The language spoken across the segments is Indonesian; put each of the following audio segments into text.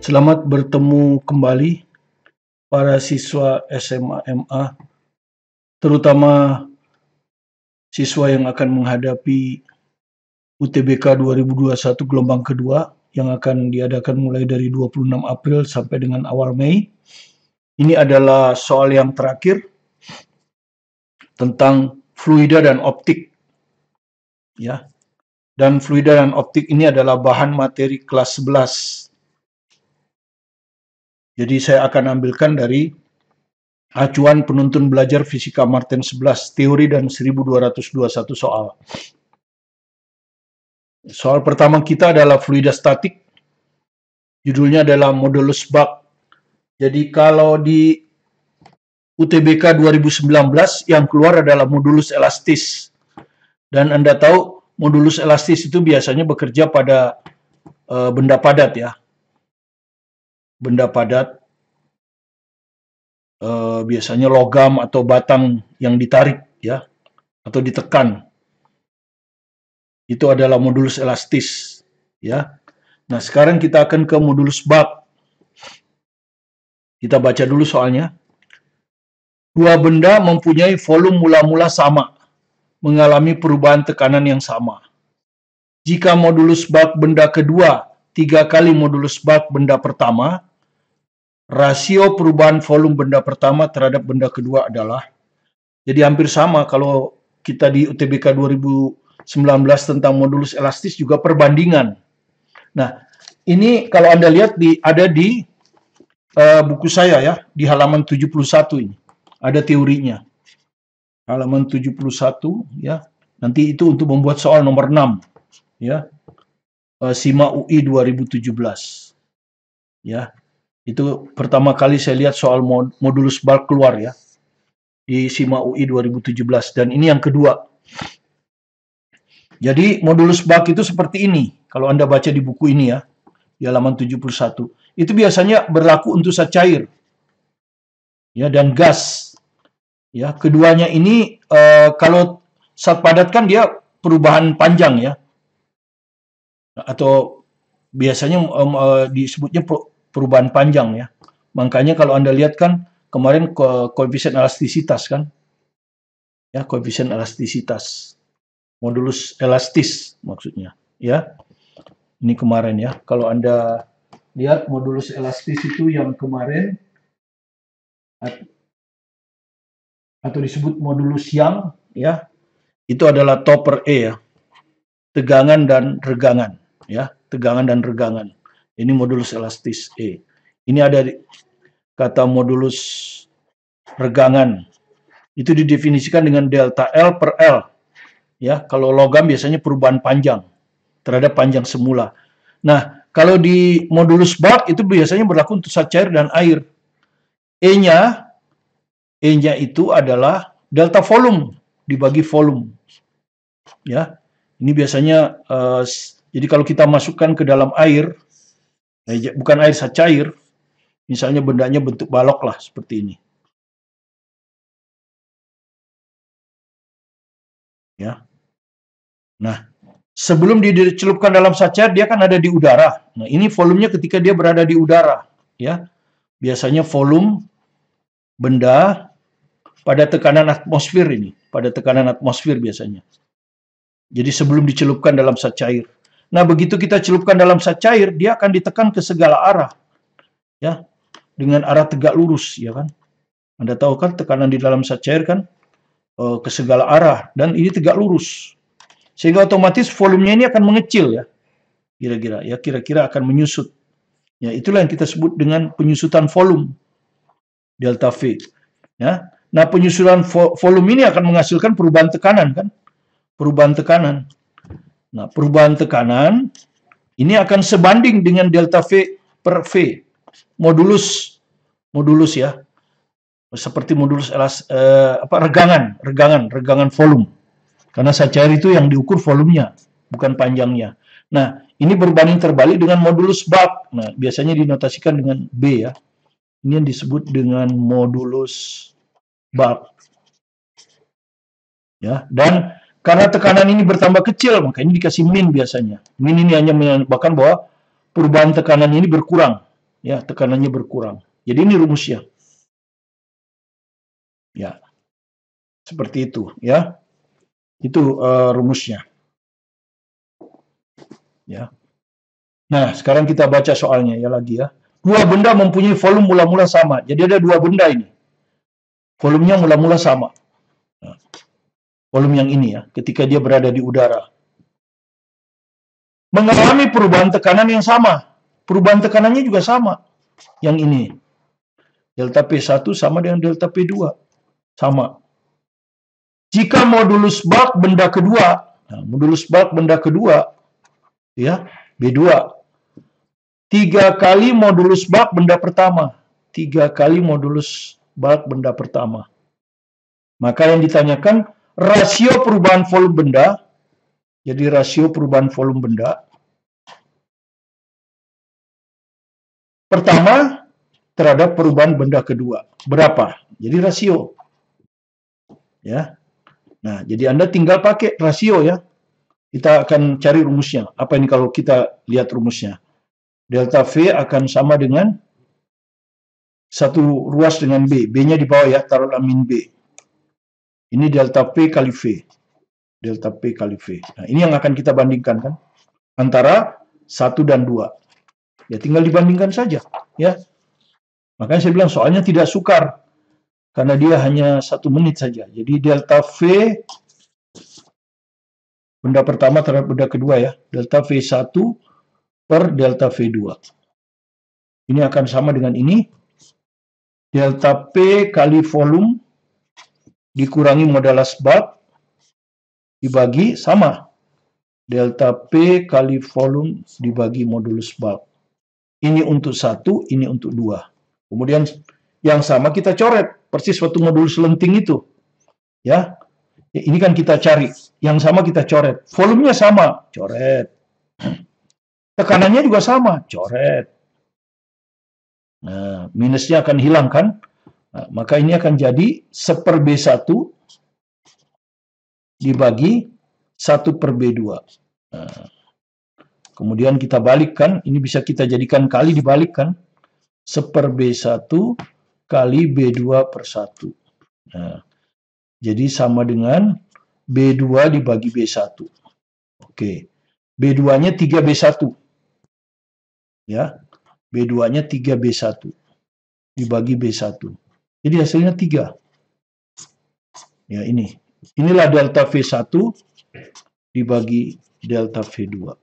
Selamat bertemu kembali para siswa SMA MA, terutama siswa yang akan menghadapi UTBK 2021 gelombang kedua yang akan diadakan mulai dari 26 April sampai dengan awal Mei. Ini adalah soal yang terakhir tentang fluida dan optik. Ya. Dan fluida dan optik ini adalah bahan materi kelas 11. Jadi saya akan ambilkan dari acuan penuntun belajar fisika Martin 11, teori dan 1221 soal. Soal pertama kita adalah fluida statik. Judulnya adalah modulus Bach. Jadi kalau di UTBK 2019 yang keluar adalah modulus elastis. Dan Anda tahu modulus elastis itu biasanya bekerja pada benda padat ya. Benda padat. Biasanya logam atau batang yang ditarik ya atau ditekan, itu adalah modulus elastis ya. Nah sekarang kita akan ke modulus Bach. Kita baca dulu soalnya. Dua benda mempunyai volume mula-mula sama, mengalami perubahan tekanan yang sama. Jika modulus Bach benda kedua 3 kali modulus Bach benda pertama, rasio perubahan volume benda pertama terhadap benda kedua adalah, jadi hampir sama kalau kita di UTBK 2019 tentang modulus elastis juga perbandingan. Nah, ini kalau Anda lihat ada di buku saya ya, di halaman 71 ini. Ada teorinya. Halaman 71 ya. Nanti itu untuk membuat soal nomor 6 ya. SIMA UI 2017. Ya. Itu pertama kali saya lihat soal modulus Bach keluar ya, di SIMA UI 2017, dan ini yang kedua. Jadi modulus Bach itu seperti ini, kalau Anda baca di buku ini ya, di halaman 71. Itu biasanya berlaku untuk zat cair ya, dan gas. Ya, keduanya ini kalau zat padat kan dia perubahan panjang ya, atau biasanya disebutnya perubahan panjang ya. Makanya kalau Anda lihat kan kemarin koefisien elastisitas kan, ya koefisien elastisitas, modulus elastis maksudnya ya. Ini kemarin ya. Kalau Anda lihat modulus elastis itu yang kemarin, atau disebut modulus Young ya, itu adalah topper E ya, tegangan dan regangan ya, tegangan dan regangan. Ini modulus elastis E. Ini ada kata modulus regangan. Itu didefinisikan dengan delta L per L. Ya, kalau logam biasanya perubahan panjang terhadap panjang semula. Nah, kalau di modulus Bach itu biasanya berlaku untuk zat cair dan air. E-nya itu adalah delta volume dibagi volume. Ya. Ini biasanya jadi kalau kita masukkan ke dalam air, bukan air zat cair, misalnya bendanya bentuk balok lah seperti ini. Ya. Nah, sebelum dia dicelupkan dalam zat cair, dia kan ada di udara. Nah, ini volumenya ketika dia berada di udara, ya. Biasanya volume benda pada tekanan atmosfer ini, pada tekanan atmosfer biasanya. Jadi sebelum dicelupkan dalam zat cair. Nah, begitu kita celupkan dalam zat cair, dia akan ditekan ke segala arah. Ya, dengan arah tegak lurus, ya kan? Anda tahu kan tekanan di dalam zat cair kan ke segala arah, dan ini tegak lurus. Sehingga otomatis volumenya ini akan mengecil ya. Kira-kira akan menyusut. Ya, itulah yang kita sebut dengan penyusutan volume. Delta V. Ya. Nah, penyusutan volume ini akan menghasilkan perubahan tekanan kan? Perubahan tekanan. Nah, perubahan tekanan ini akan sebanding dengan delta V per V. Modulus ya. Seperti modulus regangan volume. Karena zat cair itu yang diukur volumenya, bukan panjangnya. Nah, ini berbanding terbalik dengan modulus Bach. Nah, biasanya dinotasikan dengan B ya. Ini yang disebut dengan modulus Bach. Ya, dan karena tekanan ini bertambah kecil, makanya dikasih min biasanya. Min ini hanya menandakan bahwa perubahan tekanan ini berkurang. ya, tekanannya berkurang. Jadi ini rumusnya. Ya, seperti itu, ya. Itu rumusnya. Ya. Nah, sekarang kita baca soalnya ya lagi ya. Dua benda mempunyai volume mula-mula sama. Jadi ada dua benda ini. Volumenya mula-mula sama. Nah, volume yang ini ya, ketika dia berada di udara. Mengalami perubahan tekanan yang sama. Perubahan tekanannya juga sama. Yang ini. Delta P1 sama dengan delta P2. Sama. Jika modulus bulk benda kedua, nah, modulus bulk benda kedua, ya, B2. 3 kali modulus bulk benda pertama. 3 kali modulus bulk benda pertama. Maka yang ditanyakan, rasio perubahan volume benda, jadi rasio perubahan volume benda, pertama terhadap perubahan benda kedua. Berapa? Jadi rasio. Ya. Nah, jadi Anda tinggal pakai rasio ya. Kita akan cari rumusnya. Apa ini kalau kita lihat rumusnya? Delta V akan sama dengan satu ruas dengan B. B-nya di bawah ya, taruhlah min B. Ini delta P kali V. Delta P kali V. Nah, ini yang akan kita bandingkan kan. Antara 1 dan 2. Ya, tinggal dibandingkan saja. Ya. Makanya saya bilang soalnya tidak sukar. Karena dia hanya 1 menit saja. Jadi delta V benda pertama terhadap benda kedua ya. Delta V1 per delta V2. Ini akan sama dengan ini. Delta P kali volume dikurangi modulus bulk dibagi sama. Delta P kali volume dibagi modulus bulk. Ini untuk 1, ini untuk 2. Kemudian yang sama kita coret. Persis suatu modulus lenting itu. Ya. Ini kan kita cari. Yang sama kita coret. Volumenya sama. Coret. Tekanannya juga sama. Coret. Nah, minusnya akan hilang kan. Nah, maka ini akan jadi 1/B1 dibagi 1/B2. Nah, kemudian kita balikkan. Ini bisa kita jadikan kali dibalikkan. 1/B1 kali B2/1. Nah, jadi sama dengan B2 dibagi B1. Oke. B2-nya 3B1. Ya. B2-nya 3B1 dibagi B1. Jadi hasilnya 3. Ya, ini. Inilah delta V1 dibagi delta V2.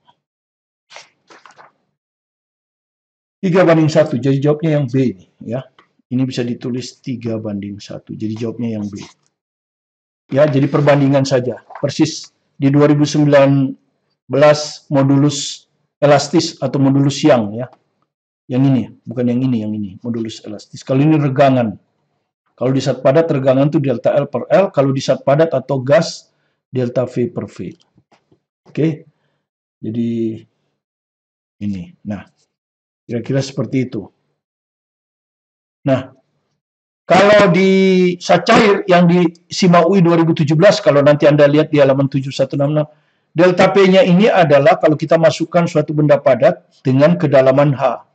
3/1. Jadi jawabnya yang B ini, ya. Ini bisa ditulis 3/1. Jadi jawabnya yang B. Ya, jadi perbandingan saja. Persis di 2019 modulus elastis atau modulus Young ya. Yang ini, bukan yang ini, modulus elastis. Kalau ini regangan. Kalau di zat padat regangan itu delta L per L, kalau di zat padat atau gas delta V per V. Oke. Jadi ini. Nah, kira-kira seperti itu. Nah, kalau di zat cair yang di SIMA UI 2017, kalau nanti Anda lihat di halaman 7166, delta P-nya ini adalah kalau kita masukkan suatu benda padat dengan kedalaman H.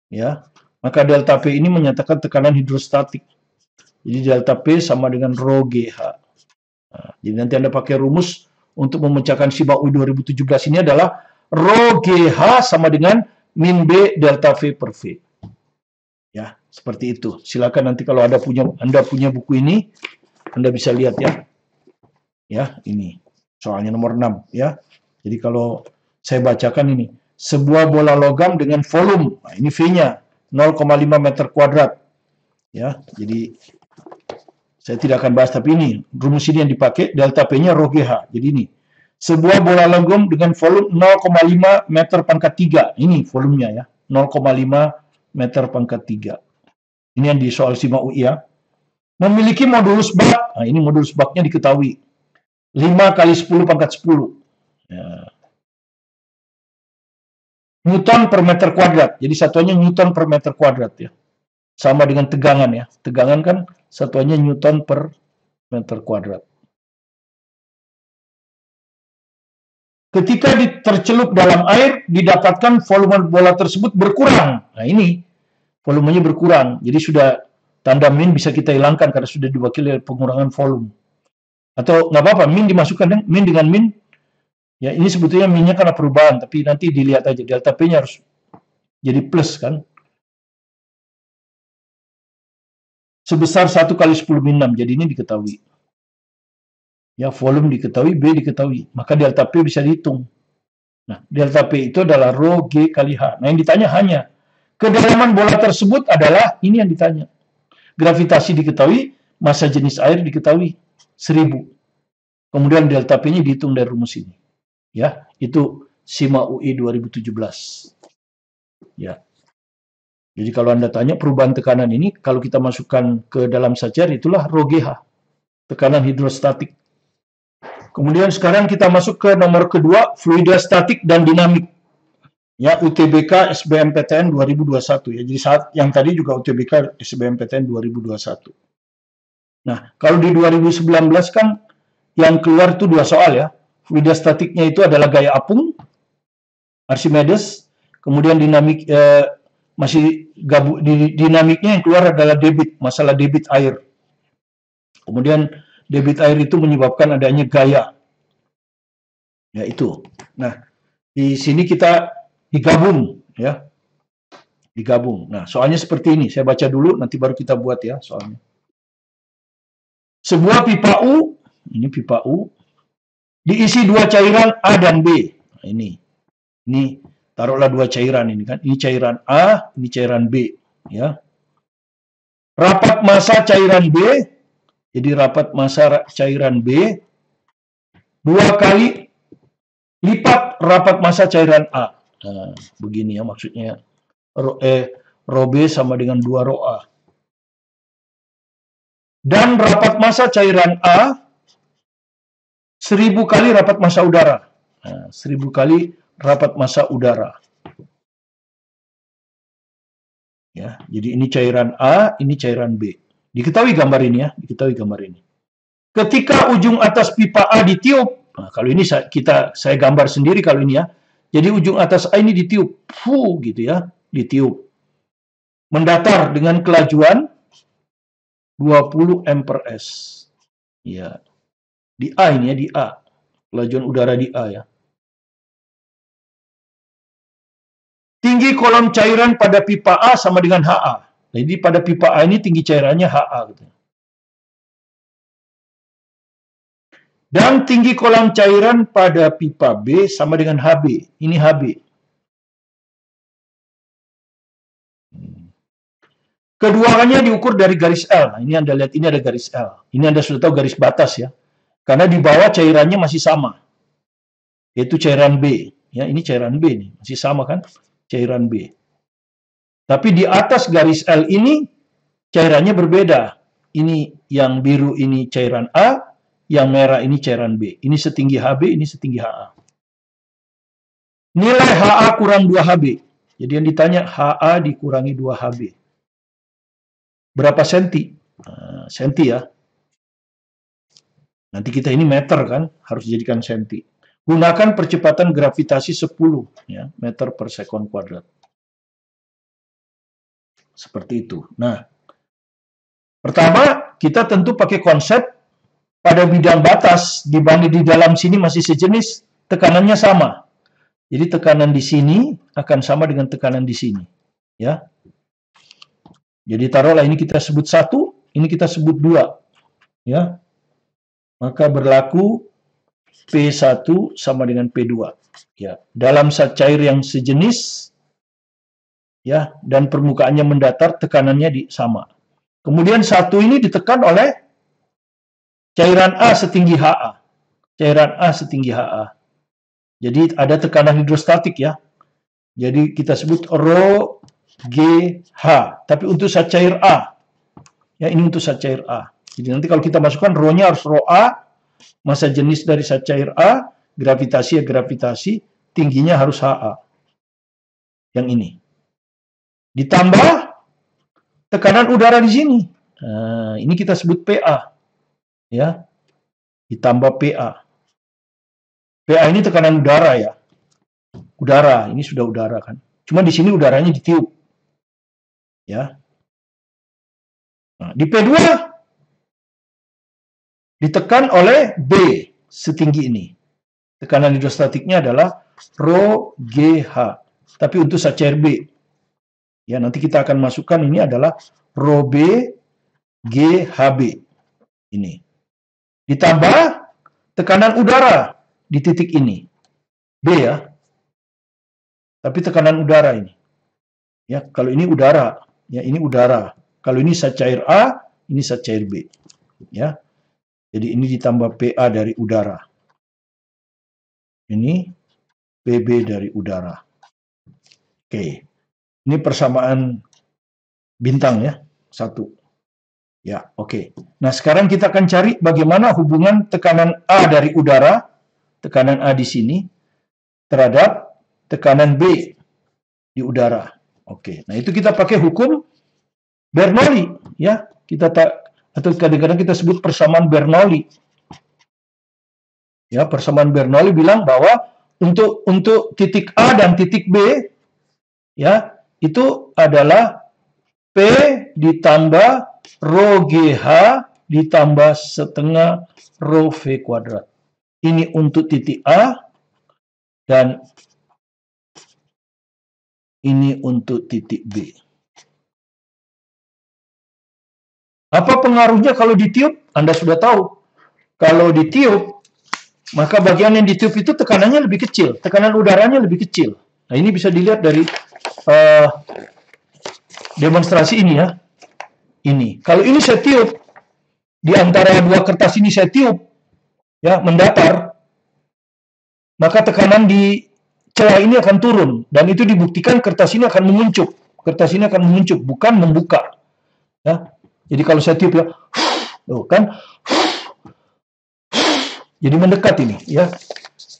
Ya, maka delta P ini menyatakan tekanan hidrostatik. Jadi delta P sama dengan rho GH. Nah, jadi nanti Anda pakai rumus untuk memecahkan SIMA UI 2017 ini adalah rho GH sama dengan min B delta V per V. Ya, seperti itu. Silakan nanti kalau Anda punya buku ini, Anda bisa lihat ya. Ya, ini. Soalnya nomor 6 ya. Jadi kalau saya bacakan ini, sebuah bola logam dengan volume, nah ini V-nya 0,5 meter kuadrat. Ya, jadi saya tidak akan bahas tapi ini rumus ini yang dipakai, delta P-nya rho GH. Jadi ini. Sebuah bola logam dengan volume 0,5 meter pangkat 3. Ini volumenya ya. 0,5 meter pangkat 3. Ini yang di soal SIMA UI ya. Memiliki modulus bulk. Nah, ini modulus bulknya diketahui. 5 kali 10 pangkat 10. Ya. Newton per meter kuadrat. Jadi satuannya Newton per meter kuadrat ya. Sama dengan tegangan ya. Tegangan kan satuannya Newton per meter kuadrat. Ketika tercelup dalam air, didapatkan volume bola tersebut berkurang. Nah ini, volumenya berkurang. Jadi sudah tanda min bisa kita hilangkan karena sudah diwakili oleh pengurangan volume. Atau nggak apa-apa, min dimasukkan, min dengan min. Ya ini sebetulnya minnya karena perubahan, tapi nanti dilihat aja. Delta P-nya harus jadi plus kan. Sebesar 1 kali 10 min 6, jadi ini diketahui. Ya, volume diketahui, B diketahui. Maka delta P bisa dihitung. Nah, delta P itu adalah rho G kali H. Nah, yang ditanya hanya kedalaman bola tersebut adalah, ini yang ditanya. Gravitasi diketahui, massa jenis air diketahui, 1000. Kemudian delta P-nya dihitung dari rumus ini. Ya, itu SIMA UI 2017. Ya. Jadi kalau Anda tanya perubahan tekanan ini, kalau kita masukkan ke dalam sajar, itulah rho GH, tekanan hidrostatik. Kemudian sekarang kita masuk ke nomor kedua, fluida statik dan dinamik. Ya, UTBK SBMPTN 2021 ya. Jadi saat yang tadi juga UTBK SBMPTN 2021. Nah, kalau di 2019 kan yang keluar itu 2 soal ya. Fluida statiknya itu adalah gaya apung, Archimedes, kemudian dinamik dinamiknya yang keluar adalah debit, masalah debit air. Kemudian debit air itu menyebabkan adanya gaya. Ya itu. Nah, di sini kita digabung ya. Digabung. Nah, soalnya seperti ini. Saya baca dulu nanti baru kita buat ya soalnya. Sebuah pipa U, ini pipa U, diisi 2 cairan A dan B. Nah, ini taruhlah 2 cairan ini kan. Ini cairan A, ini cairan B, ya. Rapat massa cairan B, jadi rapat massa cairan B 2 kali lipat rapat massa cairan A. Nah, begini ya maksudnya. Rho B sama dengan 2 rho A. Dan rapat massa cairan A 1000 kali rapat massa udara. Nah, 1000 kali rapat massa udara. Ya, jadi ini cairan A, ini cairan B. Diketahui gambar ini ya, diketahui gambar ini. Ketika ujung atas pipa A ditiup, nah, kalau ini saya gambar sendiri kalau ini ya. Jadi ujung atas A ini ditiup, gitu ya, ditiup. Mendatar dengan kelajuan 20 m per s. Ya, di A ini ya, di A. Kelajuan udara di A ya. Tinggi kolom cairan pada pipa A sama dengan HA. Jadi pada pipa A ini tinggi cairannya HA. Gitu. Dan tinggi kolom cairan pada pipa B sama dengan HB. Ini HB. Keduanya diukur dari garis L. Nah, ini Anda lihat, ini ada garis L. Ini Anda sudah tahu garis batas ya. Karena di bawah cairannya masih sama. Yaitu cairan B. Ya, ini cairan B nih. Masih sama kan? Cairan B. Tapi di atas garis L ini cairannya berbeda. Ini yang biru ini cairan A, yang merah ini cairan B. Ini setinggi HB, ini setinggi HA. Nilai HA kurang 2HB. Jadi yang ditanya HA dikurangi 2HB. Berapa senti? Senti ya. Nanti kita ini meter kan, harus jadikan senti. Gunakan percepatan gravitasi 10 ya, meter per sekon kuadrat. Seperti itu. Nah, pertama kita tentu pakai konsep pada bidang batas dibanding di dalam sini masih sejenis, tekanannya sama. Jadi tekanan di sini akan sama dengan tekanan di sini, ya. Jadi taruhlah ini kita sebut 1, ini kita sebut 2, ya. Maka berlaku P1 sama dengan P2, ya. Dalam zat cair yang sejenis, ya, dan permukaannya mendatar, tekanannya sama. Kemudian 1 ini ditekan oleh cairan A setinggi HA. Cairan A setinggi HA. Jadi ada tekanan hidrostatik ya. Jadi kita sebut rho GH. Tapi untuk zat cair A. Ya, ini untuk zat cair A. Jadi nanti kalau kita masukkan rho-nya harus rho A, massa jenis dari zat cair A, gravitasi ya gravitasi, tingginya harus HA. Yang ini. Ditambah tekanan udara di sini. Nah, ini kita sebut PA. Ya. Ditambah PA. PA ini tekanan udara ya. Udara, ini sudah udara kan. Cuma di sini udaranya ditiup. Ya. Nah, di P2 ditekan oleh B setinggi ini. Tekanan hidrostatiknya adalah rho GH. Tapi untuk zat cair B. Ya, nanti kita akan masukkan ini adalah rho B GHB. Ini. Ditambah tekanan udara di titik ini. B ya. Tapi tekanan udara ini. Ya, kalau ini udara, ya ini udara. Kalau ini zat cair A, ini zat cair B. Ya. Jadi ini ditambah PA dari udara. Ini PB dari udara. Oke. Ini persamaan bintang ya. 1. Ya, oke. Nah, sekarang kita akan cari bagaimana hubungan tekanan A dari udara, tekanan A di sini, terhadap tekanan B di udara. Oke. Nah, itu kita pakai hukum Bernoulli ya. Atau kadang-kadang kita sebut persamaan Bernoulli. Ya, persamaan Bernoulli bilang bahwa untuk titik A dan titik B ya, itu adalah P ditambah rho GH ditambah setengah rho V kuadrat. Ini untuk titik A dan ini untuk titik B. Apa pengaruhnya kalau ditiup? Anda sudah tahu. Kalau ditiup, maka bagian yang ditiup itu tekanannya lebih kecil. Tekanan udaranya lebih kecil. Nah, ini bisa dilihat dari demonstrasi ini ya. Ini. Kalau ini saya tiup, di antara dua kertas ini saya tiup, ya, mendatar, maka tekanan di celah ini akan turun. Dan itu dibuktikan kertas ini akan menguncup. Kertas ini akan menguncup, bukan membuka. Ya. Jadi kalau saya tiup ya, kan, jadi mendekat ini, ya.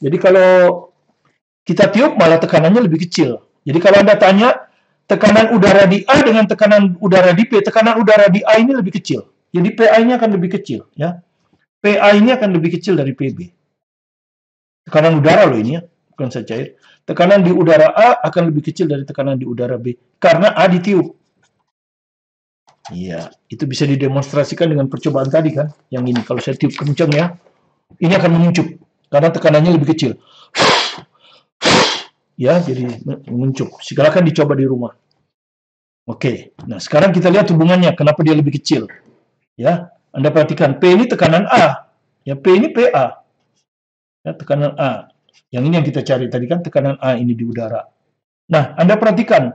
Jadi kalau kita tiup malah tekanannya lebih kecil. Jadi kalau Anda tanya tekanan udara di A dengan tekanan udara di P, tekanan udara di A ini lebih kecil. Jadi PA-nya akan lebih kecil, ya. PA ini akan lebih kecil dari PB. Tekanan udara loh ini ya, bukan zat cair. Tekanan di udara A akan lebih kecil dari tekanan di udara B karena A ditiup. Iya, itu bisa didemonstrasikan dengan percobaan tadi kan, yang ini. Kalau saya tiup kencang ya, ini akan menguncup karena tekanannya lebih kecil. Ya, jadi menguncup. Silakan dicoba di rumah. Oke, nah sekarang kita lihat hubungannya, kenapa dia lebih kecil. Ya, Anda perhatikan, P ini tekanan A, ya P ini PA. Ya, tekanan A. Yang ini yang kita cari tadi kan, tekanan A ini di udara. Nah, Anda perhatikan,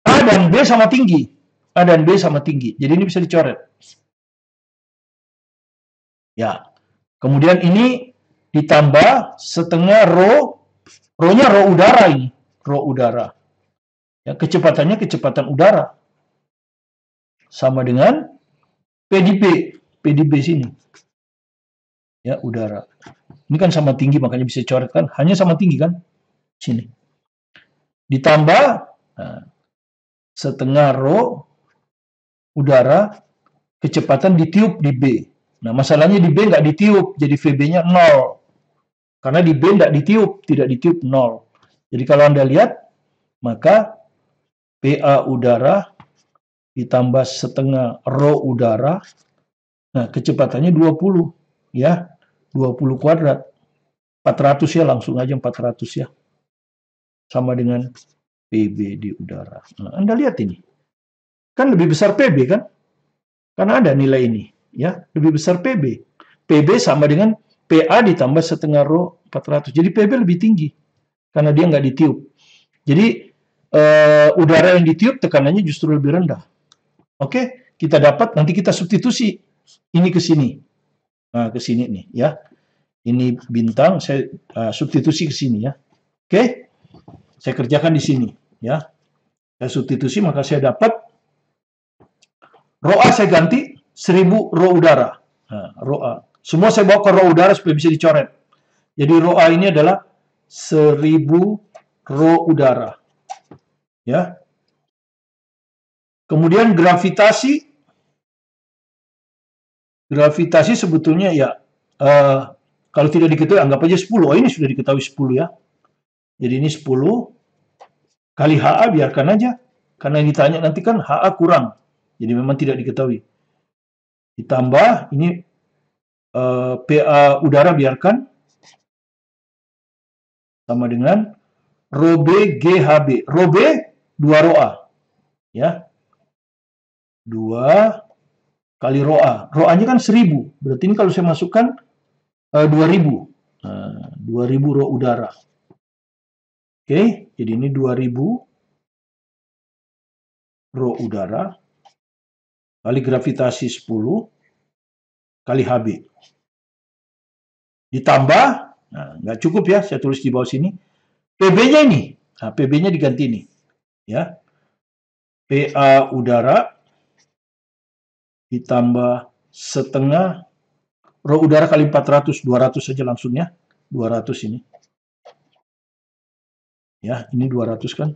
A dan B sama tinggi. A dan B sama tinggi. Jadi ini bisa dicoret. Ya. Kemudian ini ditambah setengah rho. Rho-nya rho udara ini. Rho udara. Ya, kecepatannya kecepatan udara. Sama dengan P di B. P di B sini. Ya, udara. Ini kan sama tinggi, makanya bisa dicoret kan. Hanya sama tinggi kan. Sini. Ditambah setengah rho udara, kecepatan ditiup di B. Nah, masalahnya di B nggak ditiup, jadi VB-nya 0. Karena di B nggak ditiup, tidak ditiup 0. Jadi kalau Anda lihat, maka PA udara ditambah setengah rho udara, nah kecepatannya 20, ya, 20 kuadrat. 400 ya, langsung aja 400 ya. Sama dengan PB di udara. Nah, Anda lihat ini. Kan lebih besar PB kan? Karena ada nilai ini, ya, lebih besar PB. PB sama dengan PA ditambah setengah rho 400. Jadi PB lebih tinggi karena dia nggak ditiup. Jadi udara yang ditiup tekanannya justru lebih rendah. Oke, kita dapat, nanti kita substitusi ini ke sini. Nah, ke sini nih, ya. Ini bintang, saya substitusi ke sini ya. Oke, saya kerjakan di sini, ya. Saya substitusi, maka saya dapat rho A saya ganti 1000 rho udara. Nah, rho A. Semua saya bawa ke rho udara supaya bisa dicoret. Jadi rho A ini adalah 1000 rho udara. Ya. Kemudian gravitasi sebetulnya ya Kalau tidak diketahui, anggap aja 10. Oh, ini sudah diketahui 10 ya. Jadi ini 10 kali HA, biarkan aja. Karena yang ditanya nanti kan HA kurang. Jadi memang tidak diketahui. Ditambah, ini PA udara biarkan. Sama dengan Rho B GHB. Rho B, 2 Rho A. Ya. 2 kali Rho A. Rho A-nya kan 1000. Berarti ini kalau saya masukkan 2000. 2000 Rho udara. Oke, jadi ini 2000 Rho udara kali gravitasi 10 kali Hb. Ditambah, nah, nggak cukup ya, saya tulis di bawah sini. PB-nya ini, nah, PB-nya diganti ini. Ya. PA udara ditambah setengah Rho udara kali 400, 200 saja langsungnya. 200 ini. Ya, ini 200 kan.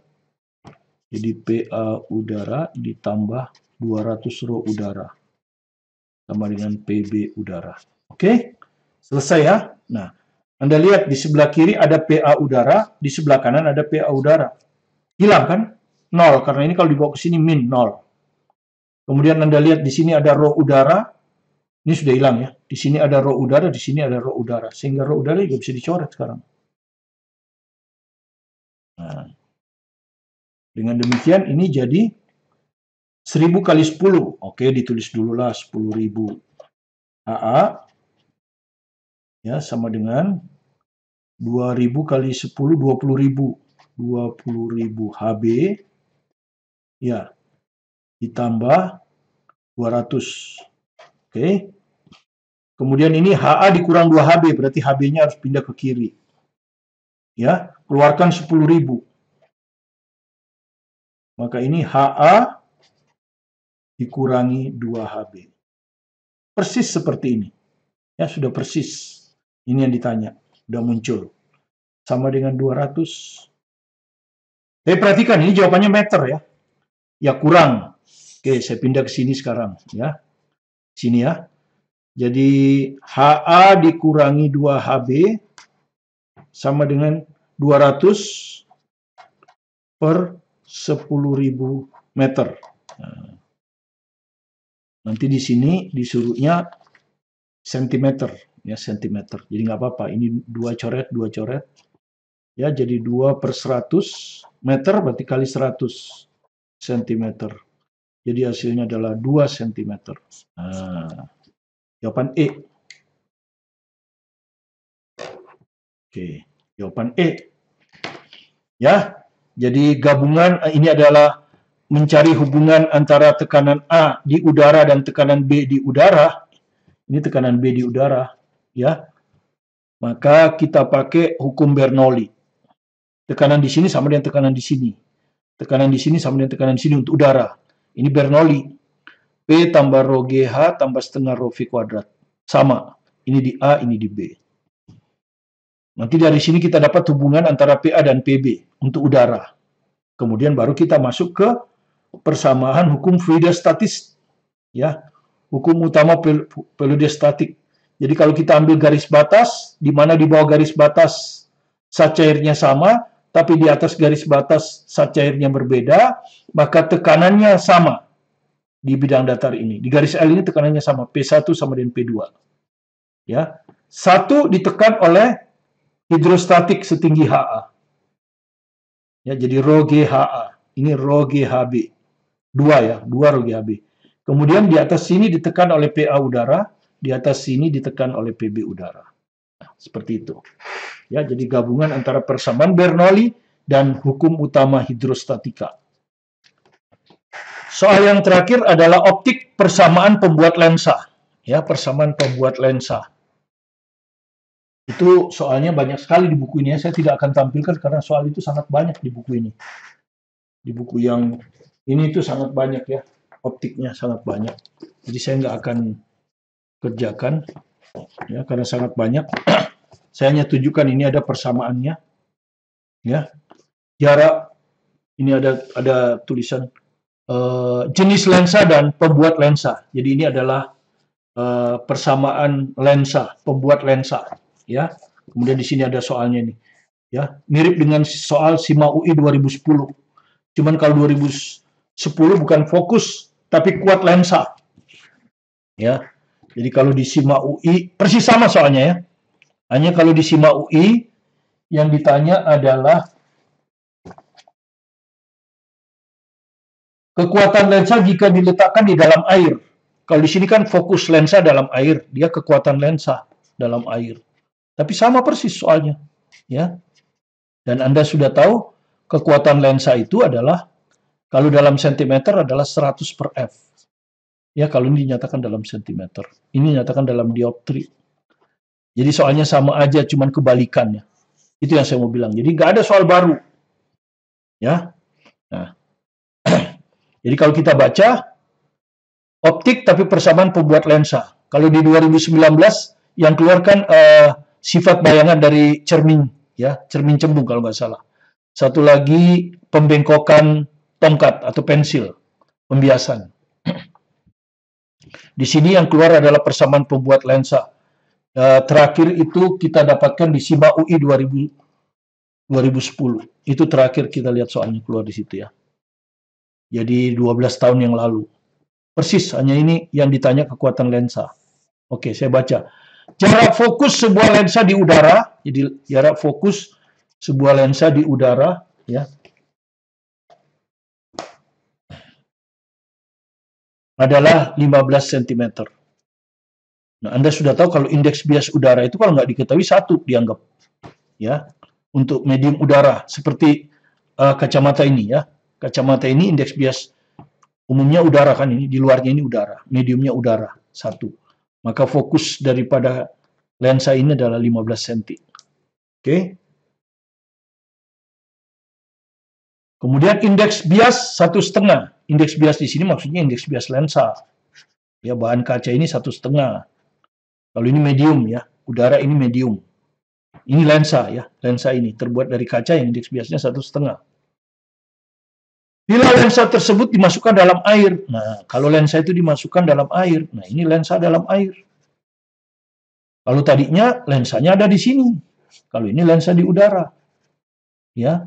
Jadi PA udara ditambah 200 Rho udara. Sama dengan PB udara. Oke? Selesai ya. Nah, Anda lihat di sebelah kiri ada PA udara, di sebelah kanan ada PA udara. Hilang kan? 0, karena ini kalau dibawa ke sini min 0. Kemudian Anda lihat di sini ada Rho udara. Ini sudah hilang ya. Di sini ada Rho udara, di sini ada Rho udara. Sehingga Rho udara juga bisa dicoret sekarang. Nah, dengan demikian ini jadi 1000 kali 10. Oke, ditulis dulu lah 10.000 AA. Ya, sama dengan 2000 kali 10, 20.000. 20.000 HB. Ya, ditambah 200. Oke. Kemudian ini HA dikurang 2 HB, berarti HB-nya harus pindah ke kiri. Ya, keluarkan 10.000. Maka ini HA dikurangi 2 HB. Persis seperti ini. Ya, sudah persis. Ini yang ditanya, sudah muncul. Sama dengan 200. Tapi perhatikan, ini jawabannya meter ya. Ya, kurang. Oke, saya pindah ke sini sekarang. Ya, sini ya. Jadi HA dikurangi 2 HB sama dengan 200 per 10.000 meter. Nah, nanti di sini disuruhnya sentimeter, ya sentimeter. Jadi nggak apa-apa. Ini 2 coret, 2 coret. Ya, jadi 2 per 100 meter berarti kali 100 sentimeter. Jadi hasilnya adalah 2 sentimeter. Nah, jawaban E. Oke, jawaban E. Ya, jadi gabungan ini adalah mencari hubungan antara tekanan A di udara dan tekanan B di udara. Ini tekanan B di udara, ya. Maka kita pakai hukum Bernoulli. Tekanan di sini sama dengan tekanan di sini. Tekanan di sini sama dengan tekanan di sini untuk udara. Ini Bernoulli. P tambah Rho GH tambah setengah Rho V kuadrat. Sama. Ini di A, ini di B. Nanti dari sini kita dapat hubungan antara PA dan PB untuk udara. Kemudian baru kita masuk ke persamaan hukum fluidostatis. Ya, hukum utama fluidostatik. Jadi kalau kita ambil garis batas, di mana di bawah garis batas zat cairnya sama, tapi di atas garis batas zat cairnya berbeda, maka tekanannya sama di bidang datar ini. Di garis L ini tekanannya sama, P1 sama dengan P2. Ya, 1 ditekan oleh hidrostatik setinggi HA. Ya, jadi Rho GHA. Ini Rho GHB. 2 ya, 2 Rho GHB. Kemudian di atas sini ditekan oleh PA udara, di atas sini ditekan oleh PB udara. Nah, seperti itu. Ya, jadi gabungan antara persamaan Bernoulli dan hukum utama hidrostatika. Soal yang terakhir adalah optik persamaan pembuat lensa. Ya, persamaan pembuat lensa. Itu soalnya banyak sekali di buku ini ya. Saya tidak akan tampilkan karena soal itu sangat banyak di buku ini. Di buku yang ini itu sangat banyak ya. Optiknya sangat banyak. Jadi saya nggak akan kerjakan ya karena sangat banyak. Saya hanya tunjukkan ini ada persamaannya. Ya. Jarak ini ada tulisan jenis lensa dan pembuat lensa. Jadi ini adalah persamaan lensa, pembuat lensa. ya. Kemudian di sini ada soalnya nih, ya. Mirip dengan soal SIMA UI 2010. Cuman kalau 2010 bukan fokus, tapi kuat lensa, ya. Jadi kalau di SIMA UI persis sama soalnya ya. Hanya kalau di SIMA UI yang ditanya adalah kekuatan lensa jika diletakkan di dalam air. Kalau di sini kan fokus lensa dalam air, dia kekuatan lensa dalam air. Tapi sama persis soalnya, ya. Dan Anda sudah tahu kekuatan lensa itu adalah kalau dalam sentimeter adalah 100 per F. Ya, kalau ini dinyatakan dalam sentimeter. Ini dinyatakan dalam dioptri. Jadi soalnya sama aja, cuman kebalikannya. Itu yang saya mau bilang. Jadi nggak ada soal baru. Ya. Nah. Jadi kalau kita baca optik tapi persamaan pembuat lensa. Kalau di 2019 yang keluarkan sifat bayangan dari cermin, ya, cermin cembung kalau nggak salah. Satu lagi pembengkokan tongkat atau pensil, pembiasan. Di sini yang keluar adalah persamaan pembuat lensa. Terakhir itu kita dapatkan di SIMA UI 2010. Itu terakhir kita lihat soalnya keluar di situ ya. Jadi 12 tahun yang lalu. Persis, hanya ini yang ditanya kekuatan lensa. Oke, saya baca. Jarak fokus sebuah lensa di udara, jadi jarak fokus sebuah lensa di udara, ya, adalah 15 cm. Nah, Anda sudah tahu kalau indeks bias udara itu kalau nggak diketahui 1 dianggap, ya, untuk medium udara seperti kacamata ini, ya. Kacamata ini indeks bias umumnya udara kan ini, di luarnya ini udara, mediumnya udara 1. Maka fokus daripada lensa ini adalah 15 cm. Oke. Kemudian indeks bias 1,5. Indeks bias di sini maksudnya indeks bias lensa. Ya, bahan kaca ini 1,5. Kalau ini medium ya, udara ini medium. Ini lensa ya, lensa ini terbuat dari kaca yang indeks biasnya 1,5. Bila lensa tersebut dimasukkan dalam air, nah kalau lensa itu dimasukkan dalam air, nah ini lensa dalam air. Kalau tadinya lensanya ada di sini, kalau ini lensa di udara, ya.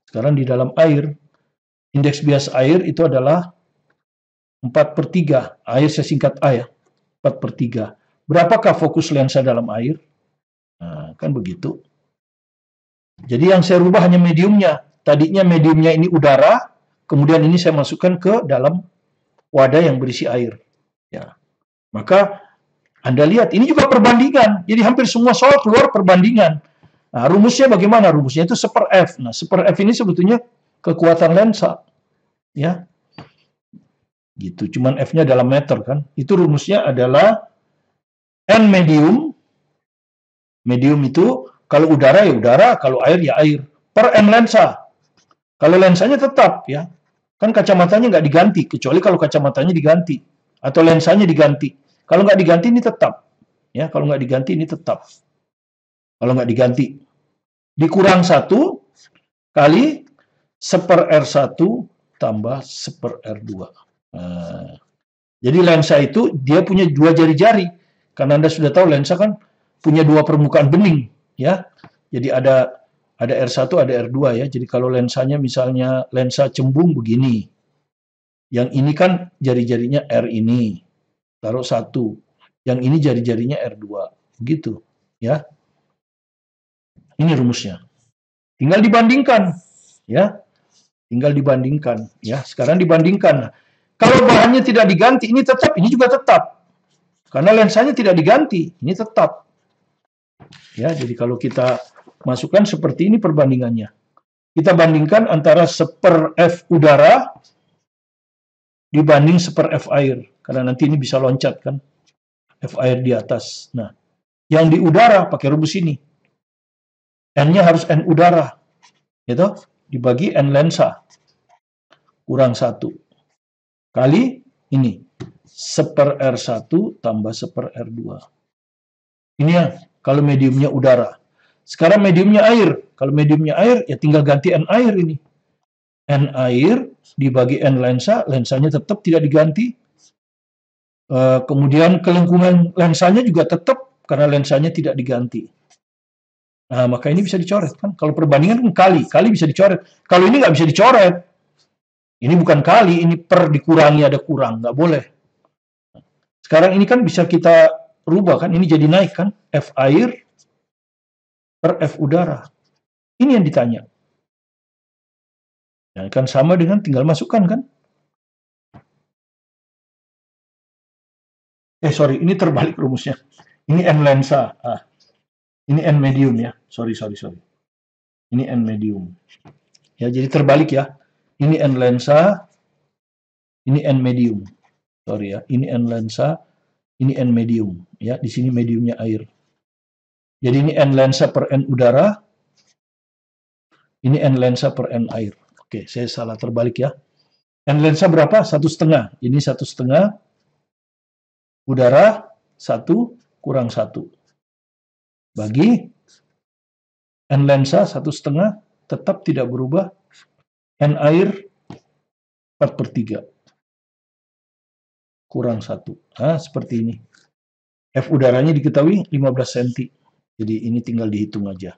Sekarang di dalam air, indeks bias air itu adalah 4/3, air saya singkat A ya, 4/3. Berapakah fokus lensa dalam air? Nah, kan begitu. Jadi yang saya rubah hanya mediumnya. Tadinya mediumnya ini udara, kemudian ini saya masukkan ke dalam wadah yang berisi air. Ya. Maka Anda lihat, ini juga perbandingan. Jadi hampir semua soal keluar perbandingan. Nah, rumusnya bagaimana? Rumusnya itu 1/F. Nah, 1/F ini sebetulnya kekuatan lensa. Ya. Gitu. Cuman F-nya dalam meter kan. Itu rumusnya adalah N medium. Medium itu kalau udara ya udara, kalau air ya air. Per N lensa. Kalau lensanya tetap ya, kan kacamatanya nggak diganti, kecuali kalau kacamatanya diganti atau lensanya diganti. Kalau nggak diganti ini tetap, ya. Kalau nggak diganti ini tetap. Kalau nggak diganti, dikurang 1 kali 1/R1 tambah 1/R2. Nah, jadi lensa itu dia punya 2 jari-jari, karena Anda sudah tahu lensa kan punya 2 permukaan bening, ya. Jadi ada R1, ada R2 ya. Jadi kalau lensanya misalnya lensa cembung begini. Yang ini kan jari-jarinya R ini. Taruh 1. Yang ini jari-jarinya R2. Begitu, ya. Ini rumusnya. Tinggal dibandingkan, ya. Tinggal dibandingkan, ya. Sekarang dibandingkan. Kalau bahannya tidak diganti, ini tetap, ini juga tetap. Karena lensanya tidak diganti, ini tetap. Ya, jadi kalau kita masukkan seperti ini perbandingannya. Kita bandingkan antara 1/F udara dibanding 1/F air. Karena nanti ini bisa loncat kan. F air di atas. Nah, yang di udara pakai rumus ini. N-nya harus N udara. Gitu. Dibagi N lensa. Kurang 1. Kali ini. 1/R1 tambah 1/R2. Ini ya, kalau mediumnya udara. Sekarang mediumnya air. Kalau mediumnya air, ya tinggal ganti N air ini. N air dibagi N lensa, lensanya tetap tidak diganti. Kemudian kelengkungan lensanya juga tetap karena lensanya tidak diganti. Nah, maka ini bisa dicoret kan. Kalau perbandingan kan kali bisa dicoret. Kalau ini nggak bisa dicoret. Ini bukan kali, ini per dikurangi ada kurang, nggak boleh. Sekarang ini kan bisa kita rubah kan, ini jadi naik kan, F air per F udara. Ini yang ditanya. Ya, kan sama dengan tinggal masukkan kan. Sorry, ini terbalik rumusnya. Ini N lensa. Ini N medium ya. Sorry. Ini N medium. Ya, jadi terbalik ya. Ini N lensa, ini N medium. Sorry ya, ini N lensa, ini N medium. Ya, di sini mediumnya air. Jadi ini N lensa per N udara, ini N lensa per N air. Oke, saya salah terbalik ya. N lensa berapa? 1,5. Ini 1,5 udara 1 kurang 1. Bagi N lensa 1,5 tetap tidak berubah. N air 4/3 kurang 1. Nah, seperti ini. F udaranya diketahui 15 cm. Jadi ini tinggal dihitung aja.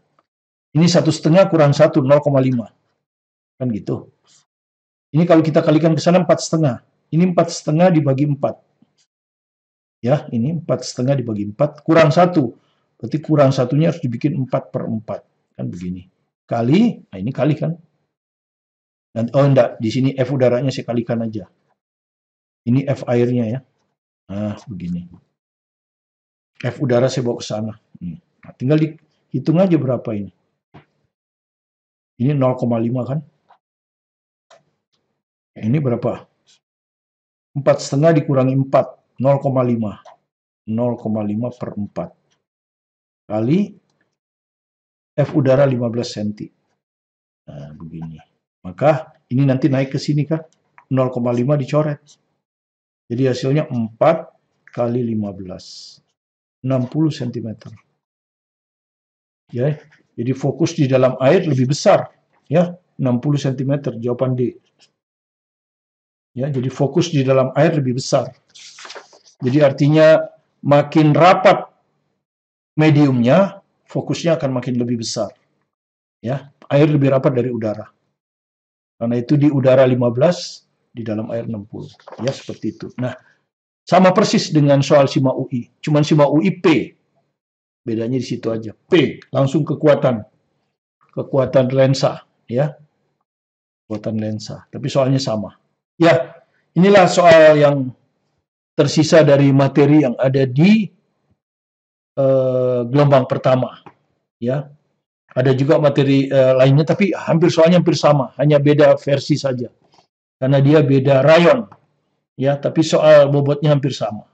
Ini 1,5 kurang 1, 0,5. Kan gitu. Ini kalau kita kalikan ke sana 4,5. Ini 4,5 dibagi 4. Ya, ini 4,5 dibagi 4 kurang 1. Berarti kurang satunya harus dibikin 4/4. Kan begini. Kali, nah ini kali kan. Oh enggak, di sini F udaranya saya kalikan aja. Ini F airnya ya. Nah, begini. F udara saya bawa ke sana. Nah, tinggal dihitung aja berapa ini. Ini 0,5 kan. Ini berapa? 4,5 dikurangi 4. 0,5. 0,5/4. Kali F udara 15 cm. Nah, begini. Maka ini nanti naik ke sini kan. 0,5 dicoret. Jadi hasilnya 4 kali 15. 60 cm. Ya, jadi fokus di dalam air lebih besar. Ya, 60 cm. Jawaban D. Ya, jadi fokus di dalam air lebih besar. Jadi artinya makin rapat mediumnya, fokusnya akan makin lebih besar. Ya, air lebih rapat dari udara. Karena itu di udara 15, di dalam air 60. Ya, seperti itu. Nah, sama persis dengan soal SIMA UI. Cuman SIMA UI P. Bedanya di situ aja. P, langsung kekuatan lensa. Ya, kekuatan lensa. Tapi soalnya sama. Ya, inilah soal yang tersisa dari materi yang ada di gelombang pertama. Ya, ada juga materi lainnya, tapi soalnya hampir sama, hanya beda versi saja. Karena dia beda rayon. Ya, tapi soal bobotnya hampir sama.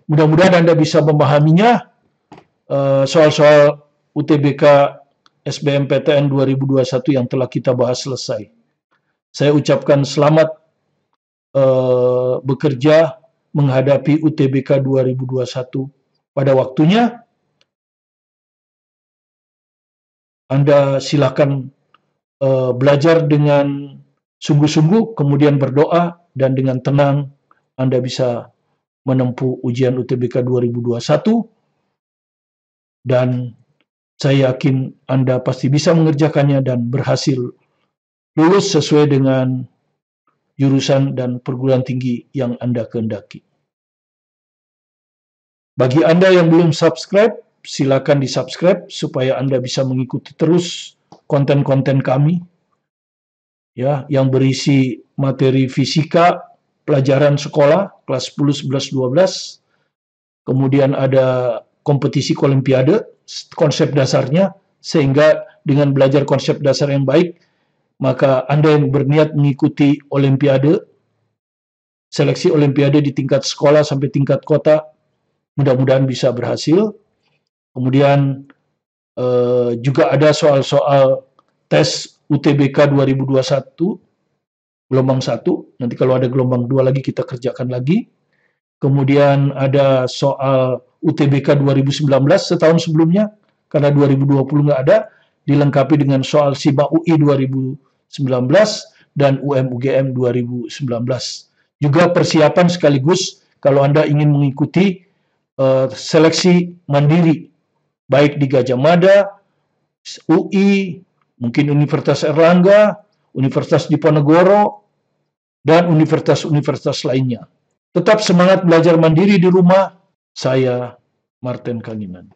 Mudah-mudahan Anda bisa memahaminya. Soal-soal UTBK SBMPTN 2021 yang telah kita bahas selesai. Saya ucapkan selamat bekerja menghadapi UTBK 2021 pada waktunya. Anda silakan belajar dengan sungguh-sungguh, kemudian berdoa, dan dengan tenang Anda bisa menempuh ujian UTBK 2021. Dan saya yakin Anda pasti bisa mengerjakannya dan berhasil lulus sesuai dengan jurusan dan perguruan tinggi yang Anda kehendaki. Bagi Anda yang belum subscribe, silakan di-subscribe supaya Anda bisa mengikuti terus konten-konten kami ya, yang berisi materi fisika, pelajaran sekolah kelas 10, 11, 12. Kemudian ada kompetisi olimpiade, konsep dasarnya, sehingga dengan belajar konsep dasar yang baik, maka Anda yang berniat mengikuti olimpiade, seleksi olimpiade di tingkat sekolah sampai tingkat kota, mudah-mudahan bisa berhasil. Kemudian juga ada soal-soal tes UTBK 2021, gelombang 1, nanti kalau ada gelombang 2 lagi kita kerjakan lagi. Kemudian ada soal UTBK 2019 setahun sebelumnya, karena 2020 nggak ada, dilengkapi dengan soal SIMA UI 2019 dan UM-UGM 2019. Juga persiapan sekaligus kalau Anda ingin mengikuti seleksi mandiri, baik di Gajah Mada, UI, mungkin Universitas Erlangga, Universitas Diponegoro, dan universitas-universitas lainnya. Tetap semangat belajar mandiri di rumah. Saya Martin Kanginan.